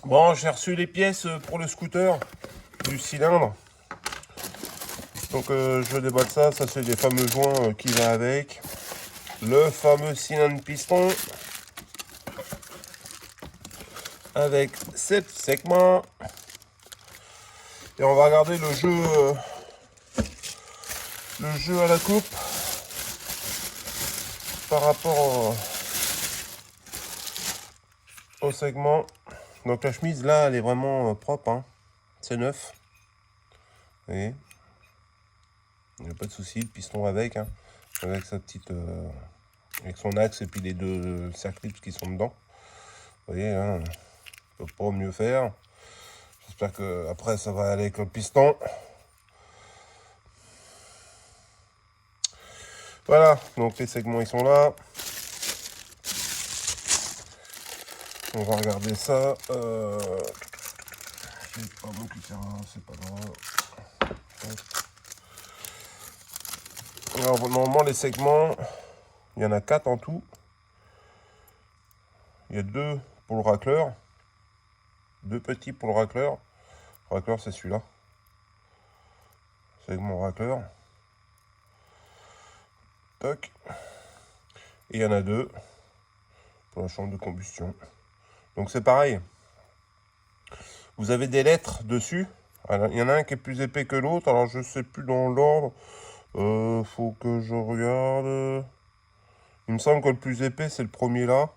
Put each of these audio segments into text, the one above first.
Bon, j'ai reçu les pièces pour le scooter du cylindre. Donc je déballe ça. Ça c'est les fameux joints qui va avec. Le fameux cylindre piston. Avec 7 segments. Et on va regarder le jeu à la coupe. Par rapport au segment. Donc la chemise là elle est vraiment propre. Hein. C'est neuf. Vous voyez. Il n'y a pas de souci, le piston avec, hein, avec sa petite, avec son axe et puis les deux circlips qui sont dedans. Vous voyez, hein, on peut pas mieux faire. J'espère que après ça va aller avec le piston. Voilà, donc les segments ils sont là. On va regarder ça. C'est pas mon cutter, c'est pas grave. Alors normalement les segments, il y en a 4 en tout. Il y a 2 pour le racleur. 2 petits pour le racleur. Le racleur c'est celui-là. Segment racleur. Toc. Et il y en a 2 pour la chambre de combustion. Donc c'est pareil. Vous avez des lettres dessus. Alors, il y en a un qui est plus épais que l'autre. Alors je sais plus dans l'ordre. Faut que je regarde. Il me semble que le plus épais c'est le premier là.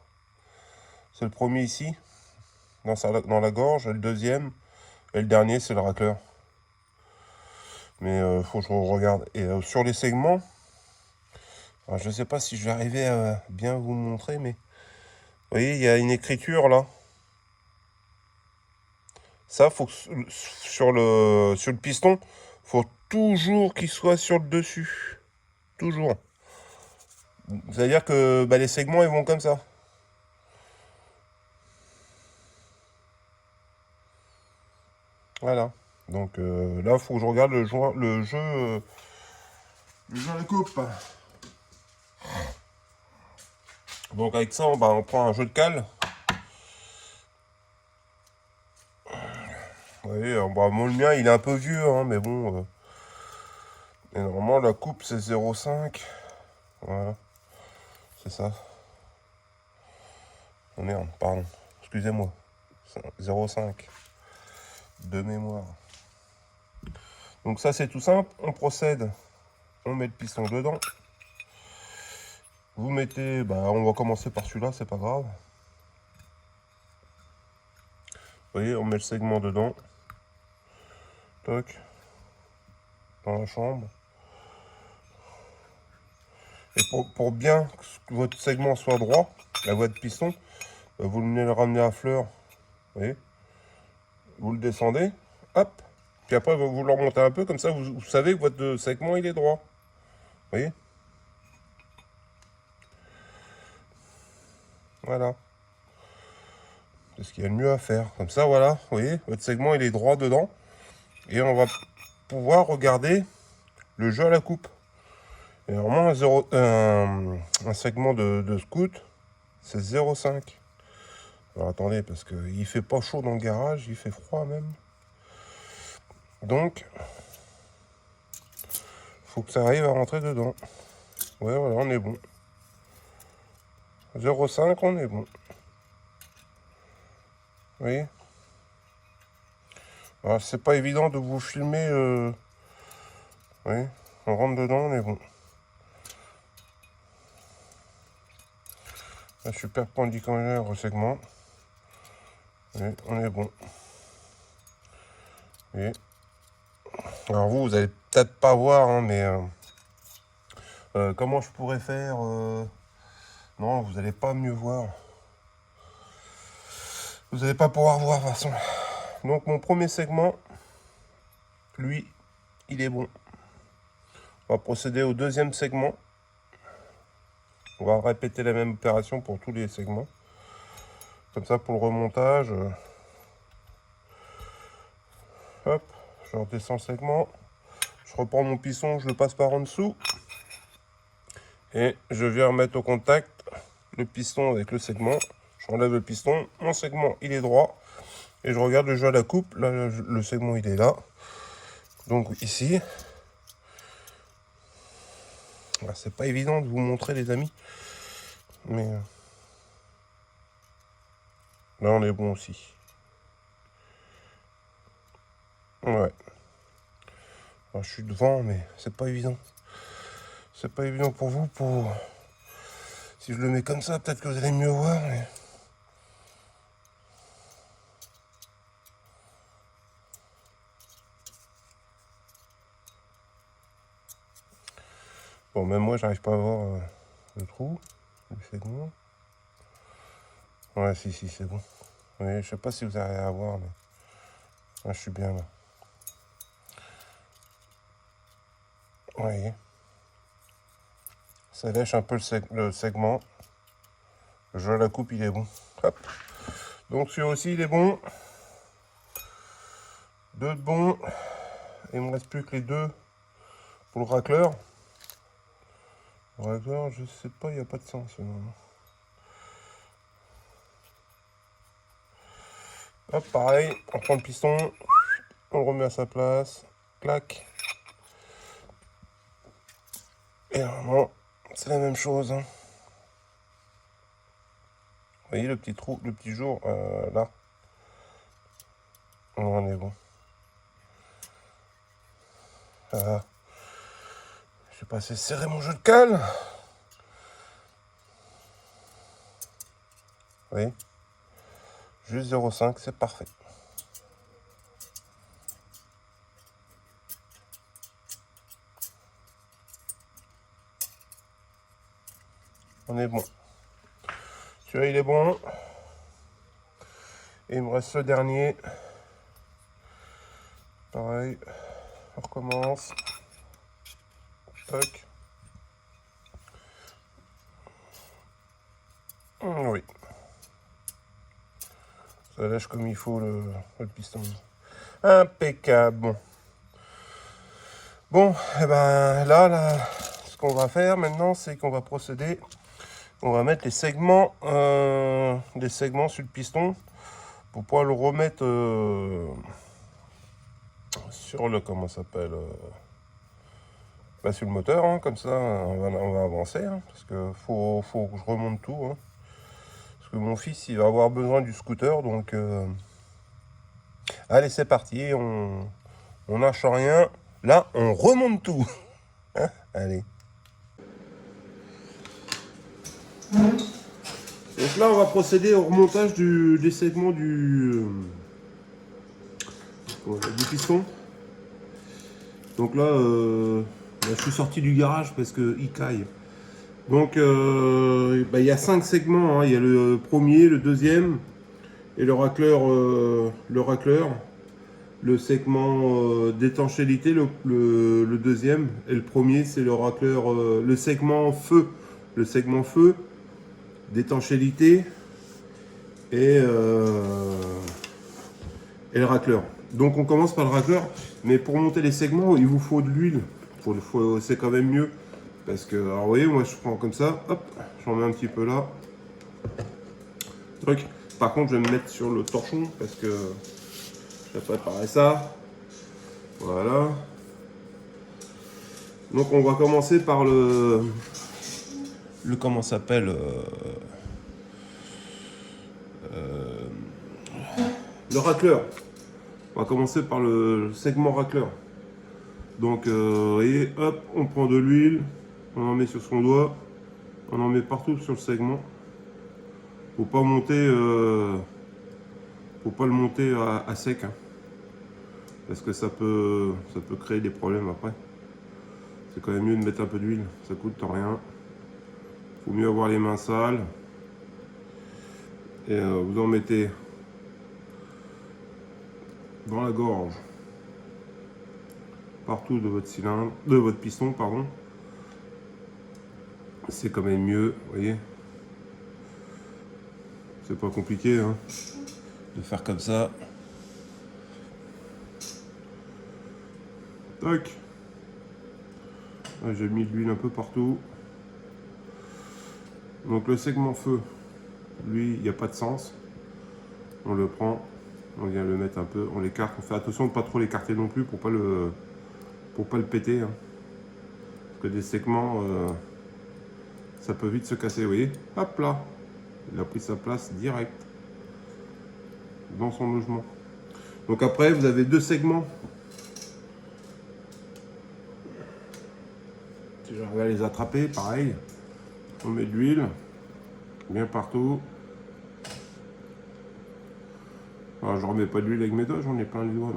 C'est le premier ici. Dans la gorge. Et le deuxième. Et le dernier c'est le racleur. Mais faut que je regarde. Et sur les segments. Alors, je sais pas si je vais arriver à bien vous montrer. Mais vous voyez il y a une écriture là. Ça, faut que sur le piston, faut toujours qu'il soit sur le dessus. Toujours. C'est-à-dire que bah, les segments, ils vont comme ça. Voilà. Donc là, il faut que je regarde le jeu à la coupe. Donc avec ça, on prend un jeu de cale. Vous voyez, moi, le mien, il est un peu vieux, hein, mais bon. Et normalement, la coupe, c'est 0,5. Voilà. C'est ça. Oh merde, pardon. Excusez-moi. 0,5 de mémoire. Donc ça, c'est tout simple. On procède. On met le piston dedans. Vous mettez... on va commencer par celui-là, c'est pas grave. Vous voyez, on met le segment dedans. Toc. Dans la chambre. Et pour bien que votre segment soit droit, la voie de piston, vous venez le ramener à fleur. Vous voyez. Vous le descendez. Hop. Puis après, vous le remontez un peu. Comme ça, vous savez que votre segment, il est droit. Vous voyez. Voilà. C'est ce qu'il y a de mieux à faire. Comme ça, voilà. Vous voyez, votre segment, il est droit dedans. Et on va pouvoir regarder le jeu à la coupe. Et normalement, un segment de scoot, c'est 0,5. Alors attendez, parce qu'il fait pas chaud dans le garage, il fait froid même. Donc, faut que ça arrive à rentrer dedans. Ouais, voilà, on est bon. 0,5, on est bon. Vous voyez. Alors, c'est pas évident de vous filmer. Oui, on rentre dedans, on est bon. Là, je suis perpendiculaire au segment. Et on est bon. Et alors vous allez peut-être pas voir, hein, mais comment je pourrais faire non, vous n'allez pas mieux voir. Vous n'allez pas pouvoir voir de toute façon. Donc mon premier segment, lui, il est bon. On va procéder au deuxième segment. On va répéter la même opération pour tous les segments. Comme ça, pour le remontage. Hop, je redescends le segment. Je reprends mon piston, je le passe par en dessous. Et je viens remettre au contact le piston avec le segment. Je relève le piston, mon segment il est droit. et je regarde le jeu à la coupe. Là, le segment, il est là. Donc ici. C'est pas évident de vous montrer, les amis. Mais là, on est bon aussi. Ouais. Alors, je suis devant, mais c'est pas évident. C'est pas évident pour vous. Si je le mets comme ça, peut-être que vous allez mieux voir. Mais... Bon, même moi, j'arrive pas à voir le trou, le segment. Ouais, si, c'est bon. Oui, je sais pas si vous arrivez à voir, mais là, je suis bien là. Vous voyez, ça lèche un peu le segment. Le jeu à la coupe, il est bon. Hop. Donc celui-là aussi, il est bon. 2 de bons. Il me reste plus que les 2 pour le racleur. Le racleur, je sais pas, il n'y a pas de sens. Hop, pareil, on prend le piston, on le remet à sa place, clac. Et normalement, c'est la même chose. Hein. Vous voyez le petit trou, le petit jour, là. On est bon. Je suis passé serrer mon jeu de cale. Vous voyez, juste 0,5, c'est parfait. On est bon. Celui-là, il est bon. Et il me reste le dernier. Pareil. On recommence. Toc. Oui. Ça lèche comme il faut le piston. Impeccable. Bon. Bon, et ben là, ce qu'on va faire maintenant, c'est qu'on va procéder. On va mettre les segments sur le piston pour pouvoir le remettre sur le, comment ça s'appelle, sur le moteur. Hein, comme ça, on va avancer. Hein, parce que faut que je remonte tout. Hein, parce que mon fils, il va avoir besoin du scooter. Donc, allez, c'est parti. On lâche rien. Là, on remonte tout. Hein, allez. Donc là, on va procéder au remontage des segments du piston. Donc là, je suis sorti du garage parce qu'il caille. Donc, il y a 5 segments. Hein. Il y a le premier, le deuxième et le racleur. Le segment d'étanchéité, le deuxième. Et le premier, c'est le racleur, le segment feu. Le segment feu d'étanchéité et le racleur. Donc on commence par le racleur, mais pour monter les segments, il vous faut de l'huile. C'est quand même mieux. Parce que, alors vous voyez, moi je prends comme ça, hop, j'en mets un petit peu là. Donc, par contre, je vais me mettre sur le torchon parce que je vais préparer ça. Voilà. Donc on va commencer par le comment ça s'appelle le racleur. On va commencer par le segment racleur. Donc, vous voyez, hop, on prend de l'huile, on en met sur son doigt, on en met partout sur le segment. Faut pas monter, faut pas le monter à sec, hein, parce que ça peut créer des problèmes après. C'est quand même mieux de mettre un peu d'huile, ça coûte rien. Faut mieux avoir les mains sales. Et vous en mettez dans la gorge, partout de votre cylindre, de votre piston, pardon. C'est quand même mieux, vous voyez. C'est pas compliqué hein, de faire comme ça. Tac. J'ai mis de l'huile un peu partout. Donc le segment feu, lui, il n'y a pas de sens. On le prend, On vient le mettre un peu, on l'écarte, on fait attention de pas trop l'écarter non plus pour pas le péter. Hein. Parce que des segments, ça peut vite se casser, vous voyez. Hop là, il a pris sa place direct dans son logement. Donc après, vous avez deux segments. Si j'arrive à les attraper, pareil, on met de l'huile bien partout. Alors, je remets pas de l'huile avec mes doigts, j'en ai plein les doigts.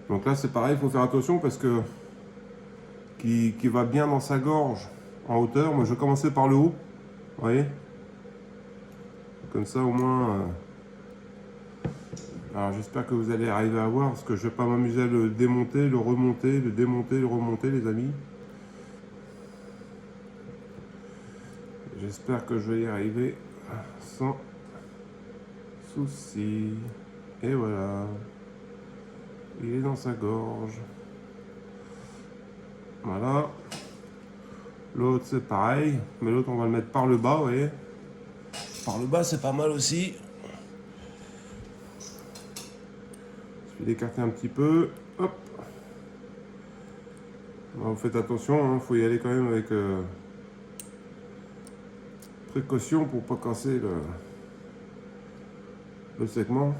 Donc là, c'est pareil, il faut faire attention parce que qui va bien dans sa gorge en hauteur. Moi, je vais commencer par le haut, vous voyez. Comme ça, au moins. Alors, j'espère que vous allez arriver à voir parce que je vais pas m'amuser à le démonter, le remonter, le démonter, le remonter, les amis. J'espère que je vais y arriver sans souci. Et voilà. Il est dans sa gorge. Voilà. L'autre, c'est pareil. Mais l'autre, on va le mettre par le bas, vous voyez. Par le bas, c'est pas mal aussi. Il suffit d'écarter un petit peu. Hop. Alors, vous faites attention, il faut y aller quand même avec précaution pour pas casser le segment.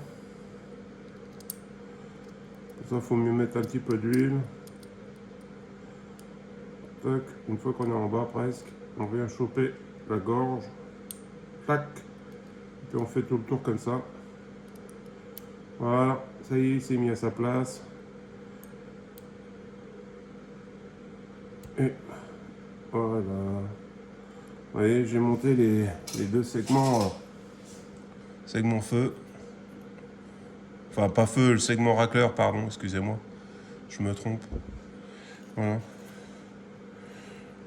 Pour ça, il faut mieux mettre un petit peu d'huile. Une fois qu'on est en bas presque, on vient choper la gorge. Tac. Et puis on fait tout le tour comme ça. Voilà, ça y est, il s'est mis à sa place. Et voilà. Vous voyez, j'ai monté les deux segments, segment feu. Enfin, pas feu, le segment racleur, pardon, excusez-moi. Je me trompe. Voilà.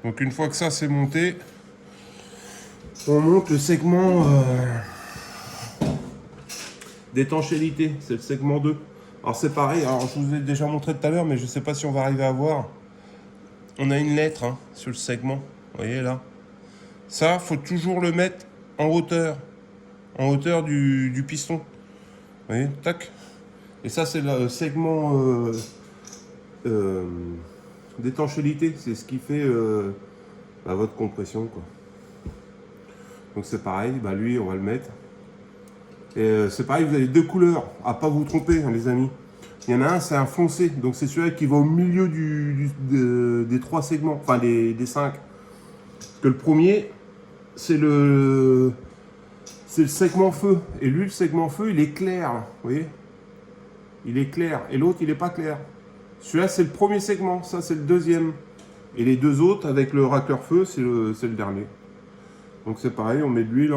Donc une fois que ça c'est monté, on monte le segment d'étanchéité, c'est le segment 2. Alors c'est pareil, alors je vous ai déjà montré tout à l'heure, mais je ne sais pas si on va arriver à voir. On a une lettre sur le segment, vous voyez là. Ça, faut toujours le mettre en hauteur du piston. Vous voyez, tac. Et ça c'est le segment d'étanchéité, c'est ce qui fait votre compression, quoi. Donc c'est pareil, lui on va le mettre. Et c'est pareil, vous avez deux couleurs, à pas vous tromper, les amis. Il y en a un, c'est un foncé, donc c'est celui qui va au milieu des trois segments, enfin des 5. Parce que le premier, c'est le segment feu. Et lui, le segment feu, il est clair, là, vous voyez. Il est clair, et l'autre, il n'est pas clair. Celui-là, c'est le premier segment, ça, c'est le deuxième. Et les deux autres, avec le racleur feu, c'est le dernier. Donc c'est pareil, on met de l'huile.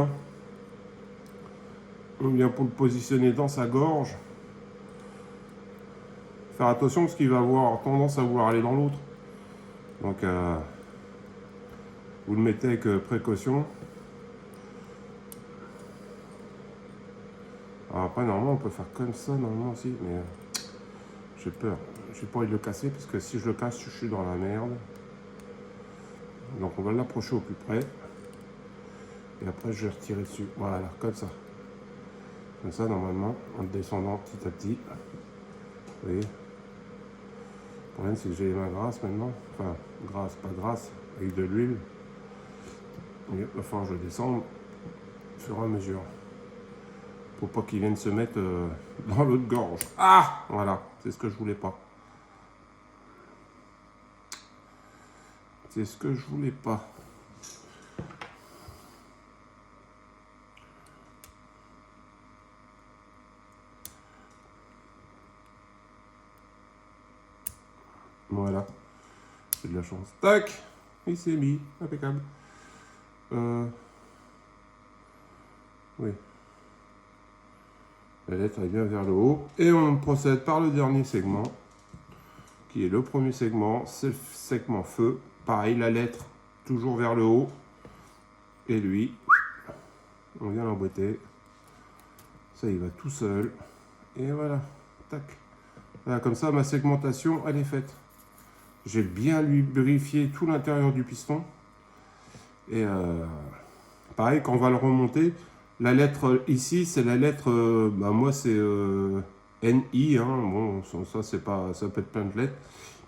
On vient pour le positionner dans sa gorge. Faire attention parce qu'il va avoir tendance à vouloir aller dans l'autre. Donc vous le mettez avec précaution. Alors après, normalement, on peut faire comme ça, normalement aussi, mais j'ai peur. J'ai pas envie de le casser parce que si je le casse, je suis dans la merde. Donc on va l'approcher au plus près. Et après, je vais retirer dessus. Voilà, comme ça. Comme ça, normalement, en descendant petit à petit. Vous voyez. Le problème, c'est que j'ai les mains grasses maintenant. Enfin, grasses, pas grasses, avec de l'huile. Il va falloir que je descende au fur et à mesure. Pour pas qu'ils viennent se mettre dans l'autre gorge. Ah, voilà, c'est ce que je voulais pas. C'est ce que je voulais pas. Voilà. J'ai de la chance. Tac. Il s'est mis. Impeccable. Oui. La lettre est bien vers le haut. Et on procède par le dernier segment. Qui est le premier segment. C'est le segment feu. Pareil, la lettre toujours vers le haut. Et lui, on vient l'emboîter. Ça, il va tout seul. Et voilà. Tac. Voilà, comme ça, ma segmentation, elle est faite. J'ai bien lubrifié tout l'intérieur du piston. Et pareil, quand on va le remonter, la lettre ici, c'est la lettre, bah moi c'est NI, hein. Bon, ça c'est pas, ça peut être plein de lettres,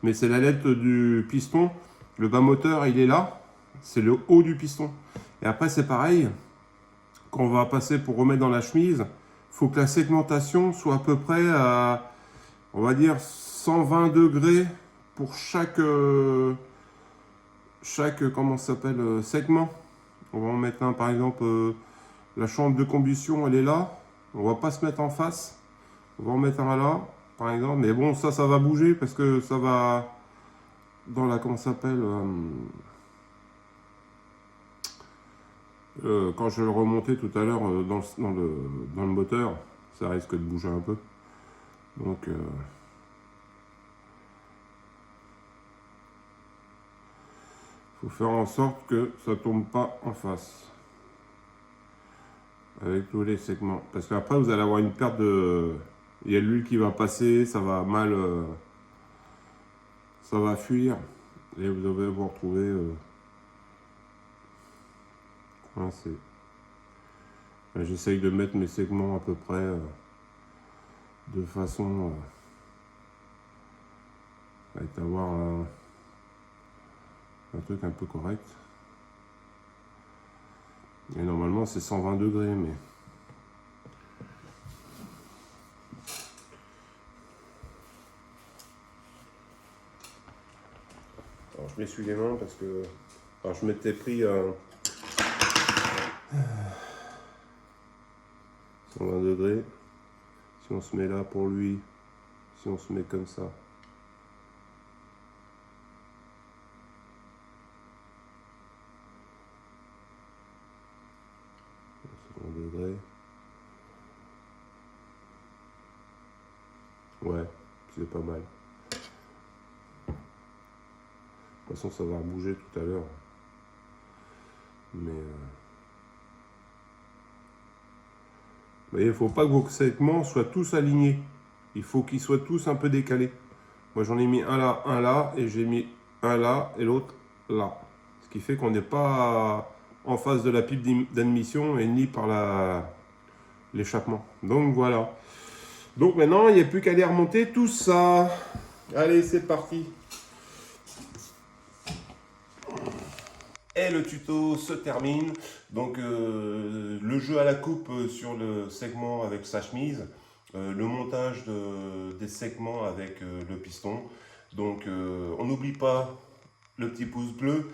mais c'est la lettre du piston. Le bas moteur, il est là, c'est le haut du piston. Et après c'est pareil, quand on va passer pour remettre dans la chemise, faut que la segmentation soit à peu près à, on va dire 120 degrés pour chaque comment ça s'appelle, segment. On va en mettre un par exemple. La chambre de combustion, elle est là. On va pas se mettre en face. On va en mettre un là, par exemple. Mais bon, ça va bouger parce que ça va dans la, comment ça s'appelle, quand je vais le remonter tout à l'heure dans le moteur, ça risque de bouger un peu. Donc, faut faire en sorte que ça tombe pas en face. Avec tous les segments. Parce qu'après, vous allez avoir une perte de... Il y a l'huile qui va passer, ça va mal... ça va fuir. Et vous allez vous retrouver coincé. J'essaye de mettre mes segments à peu près de façon à avoir un truc un peu correct. Et normalement, c'est 120 degrés, mais... Alors, je m'essuie les mains parce que... Alors, je m'étais pris 120 degrés. Si on se met là pour lui, si on se met comme ça. 120 degrés. Ouais, c'est pas mal. De toute façon, ça va bouger tout à l'heure. Mais... Vous voyez, il ne faut pas que vos segments soient tous alignés. Il faut qu'ils soient tous un peu décalés. Moi, j'en ai mis un là, et j'ai mis un là, et l'autre là. Ce qui fait qu'on n'est pas en face de la pipe d'admission et ni par l'échappement. Donc, voilà. Donc, maintenant, il n'y a plus qu'à aller remonter tout ça. Allez, c'est parti. Et le tuto se termine. Donc le jeu à la coupe sur le segment avec sa chemise, le montage des segments avec le piston. Donc on n'oublie pas le petit pouce bleu.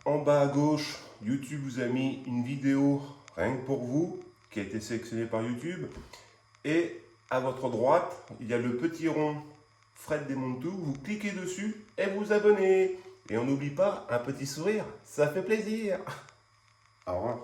En bas à gauche, YouTube vous a mis une vidéo rien que pour vous, qui a été sélectionnée par YouTube. Et à votre droite, il y a le petit rond Fred démonte tout. Vous cliquez dessus et vous abonnez. Et on n'oublie pas, un petit sourire, ça fait plaisir. Au revoir.